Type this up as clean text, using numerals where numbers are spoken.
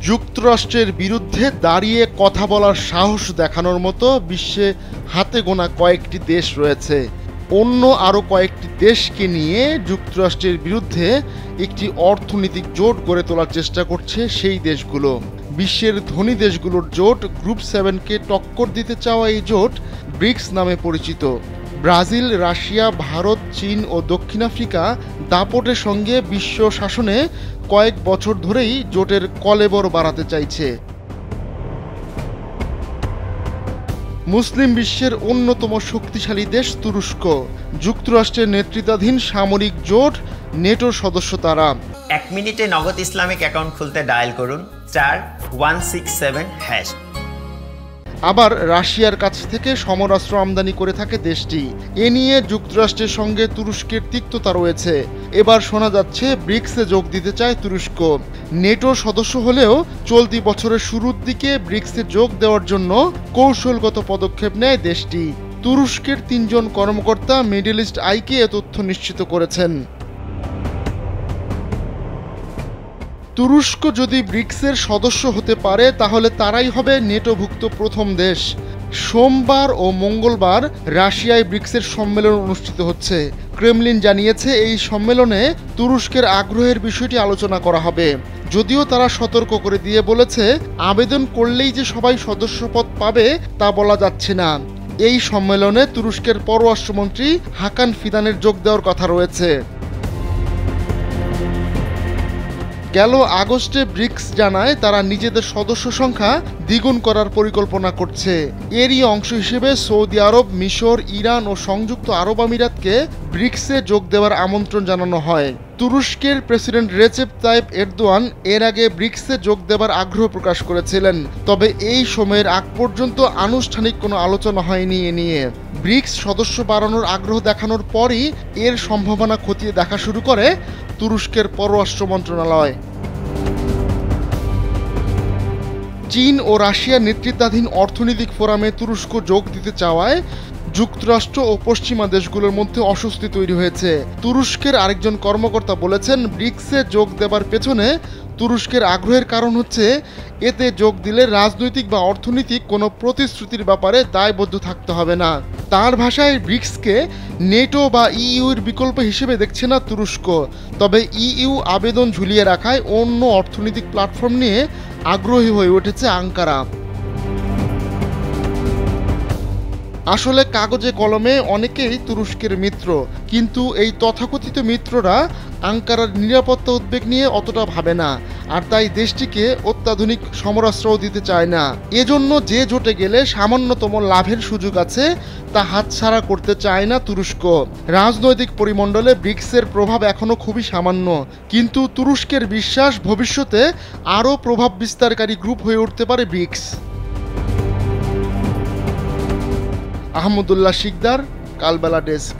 যুক্তরাষ্ট্রের বিরুদ্ধে দাঁড়িয়ে কথা বলার সাহস দেখানোর মতো বিশ্বে হাতে গোনা কয়েকটি দেশ রয়েছে। অন্য আরও কয়েকটি দেশকে নিয়ে যুক্তরাষ্ট্রের বিরুদ্ধে একটি অর্থনৈতিক জোট গড়ে তোলার চেষ্টা করছে সেই দেশগুলো। বিশ্বের ধনী দেশগুলোর জোট গ্রুপ 7কে টক্কর দিতে চাওয়া এই জোট ব্রিক্স নামে পরিচিত। ব্রাজিল, রাশিয়া, ভারত, চীন ও দক্ষিণ আফ্রিকা দাপটের সঙ্গে বিশ্ব শাসনে কয়েক বছর ধরেই জোটের কলেবর বাড়াতে চাইছে। মুসলিম বিশ্বের অন্যতম শক্তিশালী দেশ তুরস্ক। যুক্তরাষ্ট্রের নেতৃত্বাধীন সামরিক জোট নেটোর সদস্য তারা। 1 মিনিটে নগদ ইসলামিক অ্যাকাউন্ট খুলতে ডায়াল করুন *167#। আবার রাশিয়ার কাছ থেকে সমরাস্ত্র আমদানি করে থাকে দেশটি। এ নিয়ে যুক্তরাষ্ট্রের সঙ্গে তুরস্কের তিক্ততা রয়েছে। এবার শোনা যাচ্ছে ব্রিক্সে যোগ দিতে চায় তুরস্ক। নেটোর সদস্য হলেও চলতি বছরের শুরুর দিকে ব্রিক্সে যোগ দেওয়ার জন্য কৌশলগত পদক্ষেপ নেয় দেশটি। তুরস্কের 3 জন কর্মকর্তা মিডল ইস্ট আইকে এ তথ্য নিশ্চিত করেছেন। তুরস্ক যদি ব্রিক্সের সদস্য হতে পারে তাহলে তারাই হবে নেটোভুক্ত প্রথম দেশ। সোমবার ও মঙ্গলবার রাশিয়ায় ব্রিক্সের সম্মেলন অনুষ্ঠিত হচ্ছে। ক্রেমলিন জানিয়েছে এই সম্মেলনে তুরস্কের আগ্রহের বিষয়টি আলোচনা করা হবে। যদিও তারা সতর্ক করে দিয়ে বলেছে, আবেদন করলেই যে সবাই সদস্যপদ পাবে তা বলা যাচ্ছে না। এই সম্মেলনে তুরস্কের পররাষ্ট্রমন্ত্রী হাকান ফিদানের যোগ দেওয়ার কথা রয়েছে। গেল আগস্টে ব্রিক্স জানায় তারা নিজেদের সদস্য সংখ্যা দ্বিগুণ করার পরিকল্পনা করছে। এরই অংশ হিসেবে সৌদি আরব, মিশর, ইরান ও সংযুক্ত আরব আমিরাতকে ব্রিক্সে যোগ দেওয়ার আমন্ত্রণ জানানো হয়। তুরস্কের প্রেসিডেন্ট রেচেপ তাইপ এরদোয়ান এর আগে ব্রিক্সে যোগ দেওয়ার আগ্রহ প্রকাশ করেছিলেন। তবে এই সময়ের আগ পর্যন্ত আনুষ্ঠানিক কোনো আলোচনা হয়নি এ নিয়ে। ব্রিক্স সদস্য বাড়ানোর আগ্রহ দেখানোর পরই এর সম্ভাবনা খতিয়ে দেখা শুরু করে তুরস্কের পররাষ্ট্র মন্ত্রণালয়। চীন ও রাশিয়ার নেতৃত্বাধীন অর্থনৈতিক ফোরামে তুরস্ক যোগ দিতে চাওয়ায় যুক্তরাষ্ট্র ও পশ্চিমা দেশগুলোর মধ্যে অস্বস্তি তৈরি হয়েছে। তুরস্কের আরেকজন কর্মকর্তা বলেছেন, ব্রিক্সে যোগ দেবার পেছনে তুরস্কের আগ্রহের কারণ হচ্ছে এতে যোগ দিলে রাজনৈতিক বা অর্থনৈতিক কোনো প্রতিশ্রুতির ব্যাপারে দায়বদ্ধ থাকতে হবে না। তার ভাষায় ব্রিক্সকে নেটো বা ইইউর বিকল্প হিসেবে দেখছে না তুরস্ক। তবে ইইউ আবেদন ঝুলিয়ে রাখায় অন্য অর্থনৈতিক প্ল্যাটফর্ম নিয়ে আগ্রহী হয়ে উঠেছে আঙ্কারা। আসলে কাগজে কলমে অনেকেই তুরস্কের মিত্র, কিন্তু এই তথাকথিত মিত্ররা আঙ্কারার নিরাপত্তা উদ্বেগ নিয়ে অতটা ভাবে না, আর তাই দেশটিকে অত্যাধুনিক সমরাস্ত্রও দিতে চায় না। এজন্য যে জোটে গেলে সামান্যতম লাভের সুযোগ আছে তা হাতছাড়া করতে চায় না তুরস্ক। রাজনৈতিক পরিমণ্ডলে ব্রিক্সের প্রভাব এখনও খুবই সামান্য, কিন্তু তুরস্কের বিশ্বাস ভবিষ্যতে আরও প্রভাব বিস্তারকারী গ্রুপ হয়ে উঠতে পারে ব্রিক্স। আহমদুল্লাহ শিকদার, কালবেলা ডেস্ক।